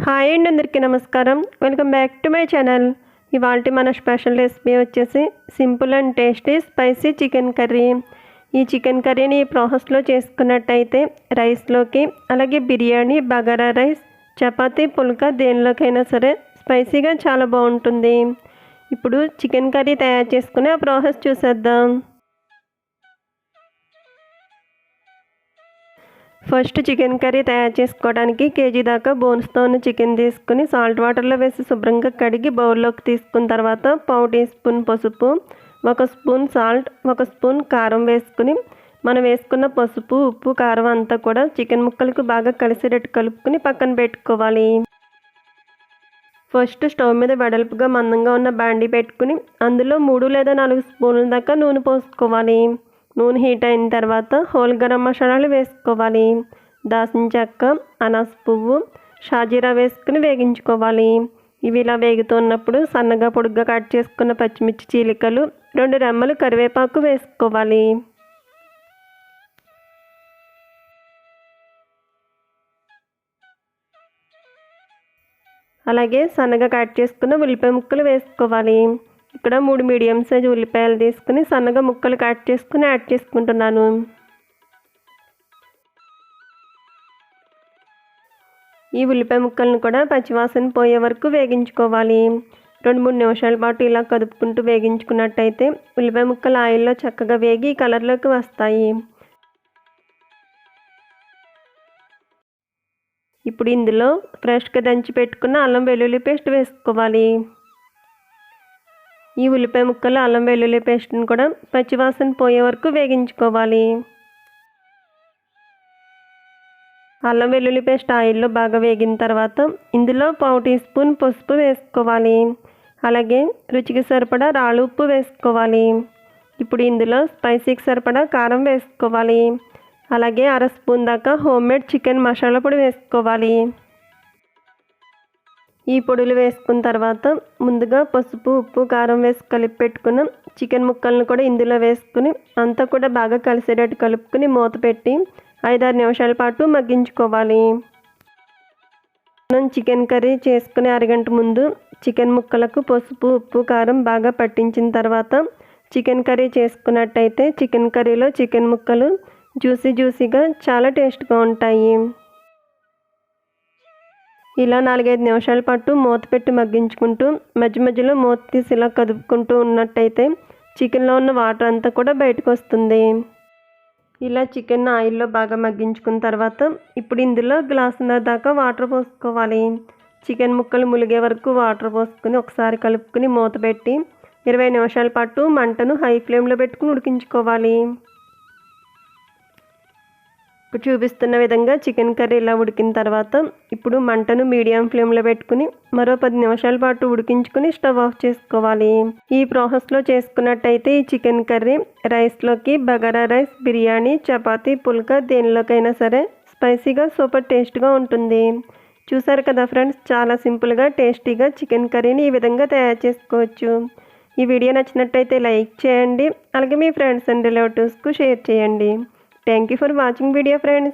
Hi అండి, అందరికీ నమస్కారం. Welcome back to my channel. ఇవాళ మన స్పెషల్ రెసిపీ వచ్చేసి simple and tasty spicy chicken curry. ఈ చికెన్ కర్రీని ప్రాసెస్లో చేసుకున్నట్టయితే రైస్లోకి, అలాగే బిర్యానీ, బగారా రైస్, చపాతీ, పుల్కా దేనిలోకైనా సరే స్పైసీగా చాలా బాగుంటుంది. ఇప్పుడు చికెన్ కర్రీ తయారు చేసుకునే ఆ ప్రాసెస్ చూసేద్దాం. ఫస్ట్ చికెన్ కర్రీ తయారు చేసుకోవడానికి కేజీ దాకా బోన్స్తో ఉన్న చికెన్ తీసుకుని సాల్ట్ వాటర్లో వేసి శుభ్రంగా కడిగి బౌల్లోకి తీసుకున్న తర్వాత 1/4 టీ స్పూన్ పసుపు, 1 స్పూన్ సాల్ట్, 1 స్పూన్ కారం వేసుకుని మనం వేసుకున్న పసుపు, ఉప్పు, కారం అంతా కూడా చికెన్ ముక్కలకు బాగా కలిసేటట్టు కలుపుకుని పక్కన పెట్టుకోవాలి. ఫస్ట్ స్టవ్ మీద వెడల్పుగా మందంగా ఉన్న బాండీ పెట్టుకుని అందులో 3 లేదా 4 స్పూన్ల దాకా నూనె పోసుకోవాలి. నూనె హీట్ అయిన తర్వాత హోల్ గరం మసాలాలు వేసుకోవాలి. దాల్చిన చెక్క, అనాస పువ్వు, షాజీరా వేసుకుని వేగించుకోవాలి. ఇవి ఇలా వేగుతున్నప్పుడు సన్నగా పొడుగ్గా కట్ చేసుకున్న పచ్చిమిర్చి చీలికలు, 2 రెమ్మలు కరివేపాకు వేసుకోవాలి. అలాగే సన్నగా కట్ చేసుకున్న ఉల్లిపాయ ముక్కలు వేసుకోవాలి. ఇక్కడ 3 మీడియం సైజు ఉల్లిపాయలు తీసుకుని సన్నగా ముక్కలు కట్ చేసుకుని యాడ్ చేసుకుంటున్నాను. ఈ ఉల్లిపాయ ముక్కలను కూడా పచ్చివాసన పోయే వరకు వేగించుకోవాలి. 2-3 నిమిషాల పాటు ఇలా కదుపుకుంటూ వేగించుకున్నట్టయితే ఉల్లిపాయ ముక్కలు ఆయిల్లో చక్కగా వేగి కలర్లోకి వస్తాయి. ఇప్పుడు ఇందులో ఫ్రెష్గా దంచి పెట్టుకున్న అల్లం వెల్లుల్లి పేస్ట్ వేసుకోవాలి. ఈ ఉల్లిపాయ ముక్కలు అల్లం వెల్లుల్లి పేస్ట్ని కూడా పచ్చివాసన పోయే వరకు వేగించుకోవాలి. అల్లం వెల్లుల్లి పేస్ట్ ఆయిల్లో బాగా వేగిన తర్వాత ఇందులో 1/4 టీ స్పూన్ పసుపు వేసుకోవాలి. అలాగే రుచికి సరిపడా రాళ్ళు ఉప్పు వేసుకోవాలి. ఇప్పుడు ఇందులో స్పైసీకి సరిపడా కారం వేసుకోవాలి. అలాగే 1/2 స్పూన్ దాకా హోమ్మేడ్ చికెన్ మసాలా పొడి వేసుకోవాలి. ఈ పొడులు వేసుకున్న తర్వాత ముందుగా పసుపు, ఉప్పు, కారం వేసి కలిపి పెట్టుకున్న చికెన్ ముక్కలను కూడా ఇందులో వేసుకుని అంతా కూడా బాగా కలిసేటట్టు కలుపుకుని మూత పెట్టి 5-6 నిమిషాల పాటు మగ్గించుకోవాలి. మనం చికెన్ కర్రీ చేసుకునే అరగంట ముందు చికెన్ ముక్కలకు పసుపు, ఉప్పు, కారం బాగా పట్టించిన తర్వాత చికెన్ కర్రీ చేసుకున్నట్టయితే చికెన్ కర్రీలో చికెన్ ముక్కలు జ్యూసీగా చాలా టేస్ట్గా ఉంటాయి. ఇలా 4-5 నిమిషాల పాటు మూత పెట్టి మగ్గించుకుంటూ మధ్య మధ్యలో మూత తీసి ఇలా కదుపుకుంటూ ఉన్నట్టయితే చికెన్లో ఉన్న వాటర్ అంతా కూడా బయటకు వస్తుంది. ఇలా చికెన్ ఆయిల్లో బాగా మగ్గించుకున్న తర్వాత ఇప్పుడు ఇందులో గ్లాసున్నర దాకా వాటర్ పోసుకోవాలి. చికెన్ ముక్కలు ములిగే వరకు వాటర్ పోసుకుని ఒకసారి కలుపుకుని మూత పెట్టి 20 నిమిషాల పాటు మంటను హై ఫ్లేమ్లో పెట్టుకుని ఉడికించుకోవాలి. చూపిస్తున్న విధంగా చికెన్ కర్రీ ఇలా ఉడికిన తర్వాత ఇప్పుడు మంటను మీడియం ఫ్లేమ్లో పెట్టుకుని మరో 10 నిమిషాల పాటు ఉడికించుకుని స్టవ్ ఆఫ్ చేసుకోవాలి. ఈ ప్రాసెస్లో చేసుకున్నట్టయితే ఈ చికెన్ కర్రీ రైస్లోకి, బగారా రైస్, బిర్యానీ, చపాతీ, పుల్కా దేనిలోకైనా సరే స్పైసీగా సూపర్ టేస్ట్గా ఉంటుంది. చూసారు కదా ఫ్రెండ్స్, చాలా సింపుల్గా టేస్టీగా చికెన్ కర్రీని ఈ విధంగా తయారు చేసుకోవచ్చు. ఈ వీడియో నచ్చినట్టయితే లైక్ చేయండి. అలాగే మీ ఫ్రెండ్స్ అండ్ రిలేటివ్స్కు షేర్ చేయండి. Thank you for watching video friends.